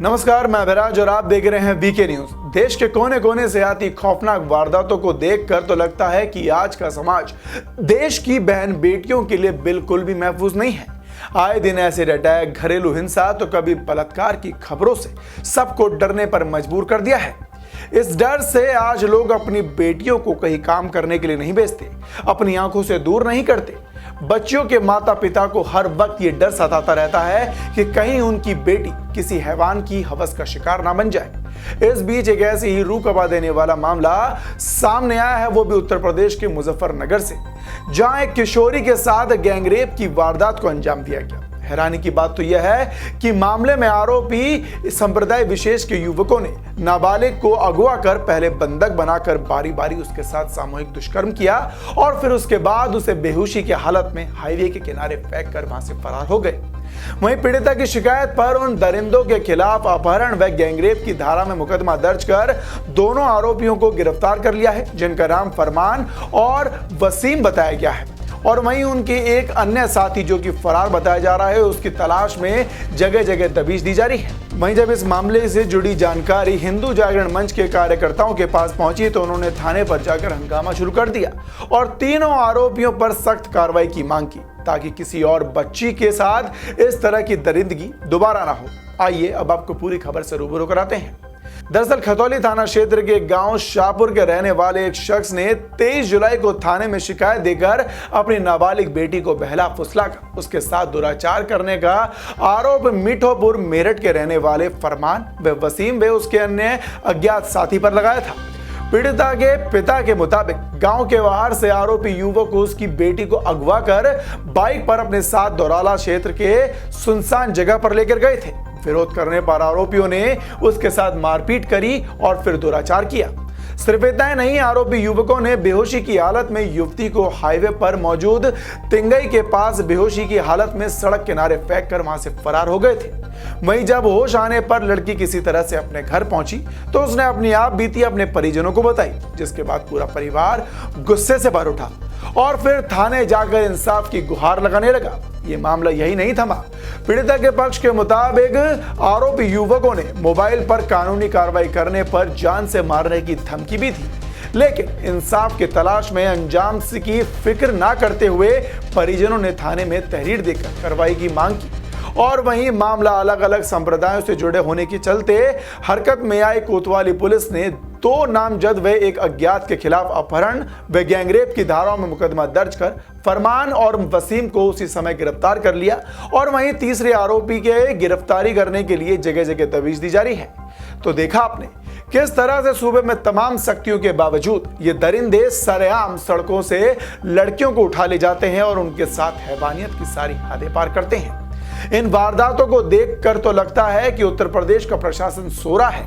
नमस्कार, मैं अभिराज और आप देख रहे हैं वीके न्यूज। देश के कोने कोने से आती खौफनाक वारदातों को देखकर तो लगता है कि आज का समाज देश की बहन बेटियों के लिए बिल्कुल भी महफूज नहीं है। आए दिन एसिड अटैक, घरेलू हिंसा तो कभी बलात्कार की खबरों से सबको डरने पर मजबूर कर दिया है। इस डर से आज लोग अपनी बेटियों को कहीं काम करने के लिए नहीं भेजते, अपनी आंखों से दूर नहीं करते। बच्चियों के माता पिता को हर वक्त ये डर सताता रहता है कि कहीं उनकी बेटी किसी हैवान की हवस का शिकार ना बन जाए। इस बीच एक ऐसी ही रूह कंपा देने वाला मामला सामने आया है, वो भी उत्तर प्रदेश के मुजफ्फरनगर से, जहां एक किशोरी के साथ गैंगरेप की वारदात को अंजाम दिया गया। हैरानी की बात तो यह है कि मामले में आरोपी संप्रदाय विशेष के युवकों ने नाबालिग को अगवा कर पहले बंधक बनाकर बारी बारी उसके साथ सामूहिक दुष्कर्म किया और फिर उसके बाद उसे बेहोशी की हालत में हाईवे के किनारे फेंक कर वहां से फरार हो गए। वहीं पीड़िता की शिकायत पर उन दरिंदों के खिलाफ अपहरण व गैंगरेप की धारा में मुकदमा दर्ज कर दोनों आरोपियों को गिरफ्तार कर लिया है, जिनका नाम फरमान और वसीम बताया गया है। और वहीं उनके एक अन्य साथी जो कि फरार बताया जा रहा है, उसकी तलाश में जगह जगह दबिश दी जा रही है। वहीं जब इस मामले से जुड़ी जानकारी हिंदू जागरण मंच के कार्यकर्ताओं के पास पहुंची तो उन्होंने थाने पर जाकर हंगामा शुरू कर दिया और तीनों आरोपियों पर सख्त कार्रवाई की मांग की ताकि किसी और बच्ची के साथ इस तरह की दरिंदगी दोबारा ना हो। आइए अब आपको पूरी खबर से रूबरू कराते हैं। दरअसल खतौली थाना क्षेत्र के गांव शाहपुर के रहने वाले एक शख्स ने 23 जुलाई को थाने में शिकायत देकर अपनी नाबालिग बेटी को बहला फुसलाकर उसके साथ दुराचार करने का आरोप मिठोपुर मेरठ के रहने वाले फरमान व वसीम व उसके अन्य अज्ञात साथी पर लगाया था। पीड़िता के पिता के मुताबिक गांव के बाहर से आरोपी युवक को उसकी बेटी को अगवा कर बाइक पर अपने साथ दौराला क्षेत्र के सुनसान जगह पर लेकर गए थे। विरोध करने पर आरोपियों ने उसके साथ मारपीट करी और फिर दुराचार किया। सिर्फ इतना ही नहीं, आरोपी युवकों ने बेहोशी की हालत में युवती को हाईवे पर मौजूद तिंगई के पास बेहोशी की हालत में सड़क किनारे फेंक कर वहां से फरार हो गए थे। वहीं जब होश आने पर लड़की किसी तरह से अपने घर पहुंची तो उसने अपनी आप बीती अपने परिजनों को बताई, जिसके बाद पूरा परिवार गुस्से से भर उठा और फिर थाने जाकर इंसाफ की गुहार लगाने लगा। ये मामला यही नहीं थमा। पीड़िता के पक्ष के मुताबिक आरोपी युवकों ने मोबाइल पर कानूनी कार्रवाई करने पर जान से मारने की धमकी भी थी, लेकिन इंसाफ की तलाश में अंजाम की फिक्र ना करते हुए परिजनों ने थाने में तहरीर देकर कार्रवाई की मांग की। और वहीं मामला अलग अलग संप्रदायों से जुड़े होने के चलते हरकत में आई कोतवाली पुलिस ने 2 नामजद व एक अज्ञात के खिलाफ अपहरण व गैंगरेप की धाराओं में मुकदमा दर्ज कर फरमान और वसीम को उसी समय गिरफ्तार कर लिया और वहीं तीसरे आरोपी के गिरफ्तारी करने के लिए जगह जगह तजवीज दी जा रही है। तो देखा आपने किस तरह से सूबे में तमाम सख्तियों के बावजूद ये दरिंदे सरेआम सड़कों से लड़कियों को उठा ले जाते हैं और उनके साथ हैवानियत की सारी हदें पार करते हैं। इन वारदातों को देखकर तो लगता है कि उत्तर प्रदेश का प्रशासन सो रहा है।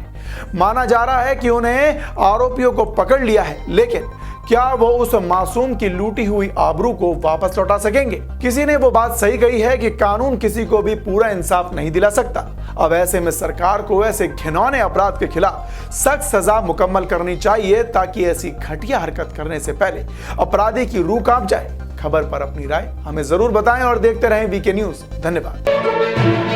माना जा रहा है कि उन्हें आरोपियों को पकड़ लिया है, लेकिन क्या वो उस मासूम की लूटी हुई आबरू को वापस लौटा सकेंगे? किसी ने वो बात सही कही है कि कानून किसी को भी पूरा इंसाफ नहीं दिला सकता। अब ऐसे में सरकार को ऐसे घिनौने अपराध के खिलाफ सख्त सजा मुकम्मल करनी चाहिए ताकि ऐसी घटिया हरकत करने से पहले अपराधी की रूह कांप जाए। खबर पर अपनी राय हमें जरूर बताएं और देखते रहें वीके न्यूज। धन्यवाद।